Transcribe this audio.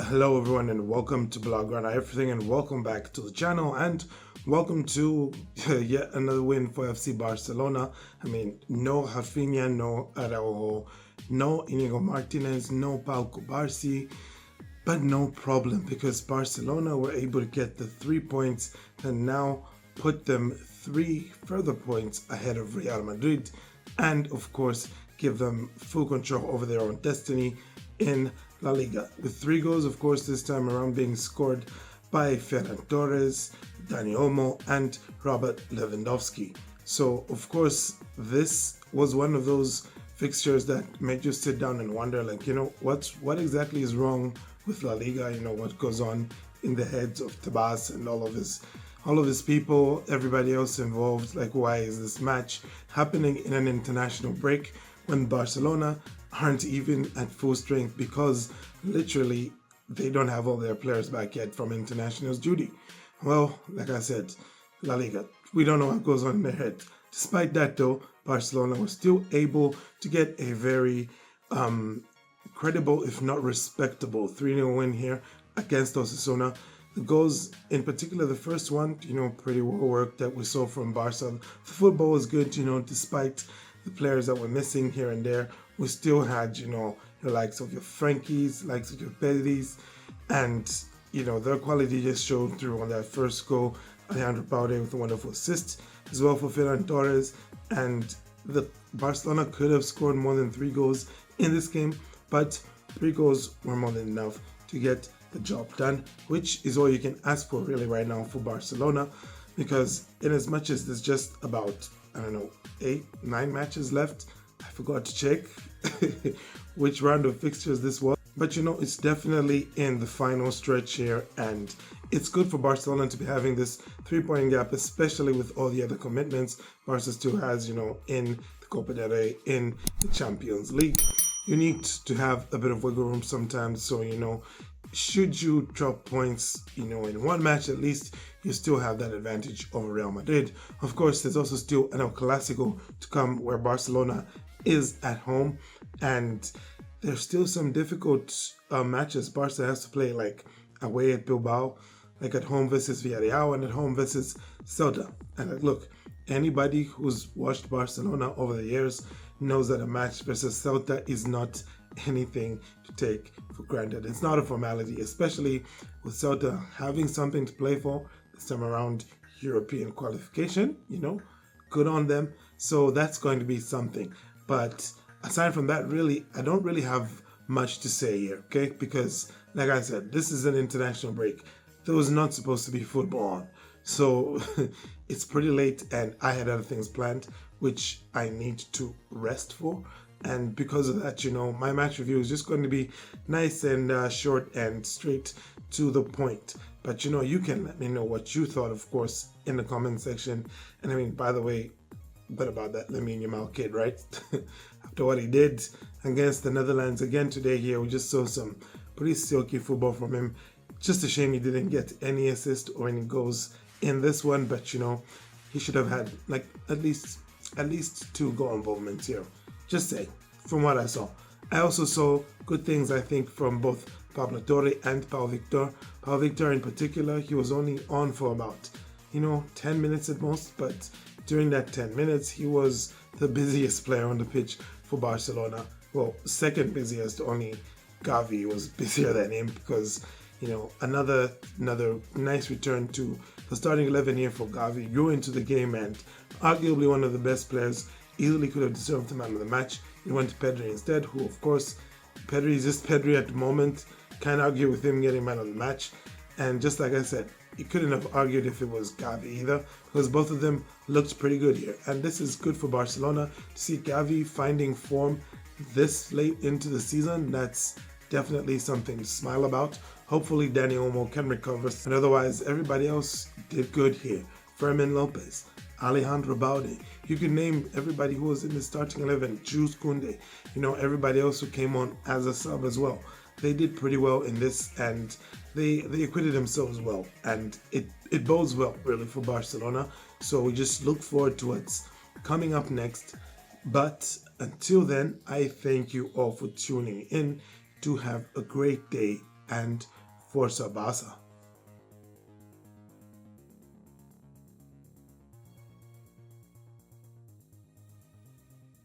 Hello everyone and welcome to Blog on Everything and welcome back to the channel and welcome to yet another win for FC Barcelona. No Rafinha, no Araujo, no Inigo Martinez, no Pau Cubarsí, but no problem because Barcelona were able to get the 3 points and now put them 3 further points ahead of Real Madrid and of course give them full control over their own destiny in La Liga, with 3 goals, of course, this time around being scored by Ferran, Dani Olmo, and Robert Lewandowski. So, of course, this was one of those fixtures that made you sit down and wonder, what exactly is wrong with La Liga? What goes on in the heads of Tebas and all of his people, everybody else involved. Why is this match happening in an international break when Barcelona aren't even at full strength because literally they don't have all their players back yet from international duty? Well, like I said, La Liga, we don't know what goes on in their head. Despite that though, Barcelona was still able to get a very credible, if not respectable, 3-0 win here against Osasuna. The goals, in particular the first one, pretty well worked that we saw from Barca. The football was good, despite the players that were missing here and there. We still had, the likes of your Frankies, likes of your Pedris, and, their quality just showed through on that first goal. Alejandro Paude with a wonderful assist, as well for Ferran Torres, and the Barcelona could have scored more than 3 goals in this game, but 3 goals were more than enough to get the job done, which is all you can ask for really right now for Barcelona, because in as much as there's just about, 8-9 matches left, I forgot to check which round of fixtures this was, but it's definitely in the final stretch here, and it's good for Barcelona to be having this 3-point gap, especially with all the other commitments Barca still has, in the Copa del Rey, in the Champions League. You need to have a bit of wiggle room sometimes, so should you drop points, in one match at least, you still have that advantage over Real Madrid. Of course, there's also still an El Clásico to come where Barcelona is at home, and there's still some difficult matches Barca has to play, like away at Bilbao, like at home versus Villarreal, and at home versus Celta. And look, anybody who's watched Barcelona over the years knows that a match versus Celta is not anything to take for granted. It's not a formality, especially with Celta having something to play for this time around, European qualification, good on them. So that's going to be something. But aside from that, really, I don't really have much to say here, okay? Because, like I said, this is an international break. There was not supposed to be football on. So it's pretty late and I had other things planned, which I need to rest for. And because of that, my match review is just going to be nice and short and straight to the point. But, you can let me know what you thought, of course, in the comment section. And by the way, but about that Lamine Yamal kid, right? After what he did against the Netherlands again today here, we just saw some pretty silky football from him. Just a shame he didn't get any assist or any goals in this one, but he should have had at least 2 goal involvements here. Just say, from what I saw. I also saw good things, I think, from both Pablo Torre and Pau Victor. Pau Victor in particular, he was only on for about, 10 minutes at most, but during that 10 minutes, he was the busiest player on the pitch for Barcelona. Well, second busiest, only Gavi was busier than him because, another nice return to the starting 11 here for Gavi. Grew into the game and arguably one of the best players. Easily could have deserved the man of the match. He went to Pedri instead, who, of course, Pedri is just Pedri at the moment. Can't argue with him getting man of the match. And just like I said, you couldn't have argued if it was Gavi either, because both of them looked pretty good here. And this is good for Barcelona to see Gavi finding form this late into the season. That's definitely something to smile about. Hopefully Dani Olmo can recover. And otherwise, everybody else did good here. Fermin Lopez, Alejandro Paude. You can name everybody who was in the starting 11. Jules Koundé, everybody else who came on as a sub as well. They did pretty well in this, and they acquitted themselves well. And it bodes well, really, for Barcelona. So we just look forward to what's coming up next. But until then, I thank you all for tuning in. To have a great day and Forza Barça.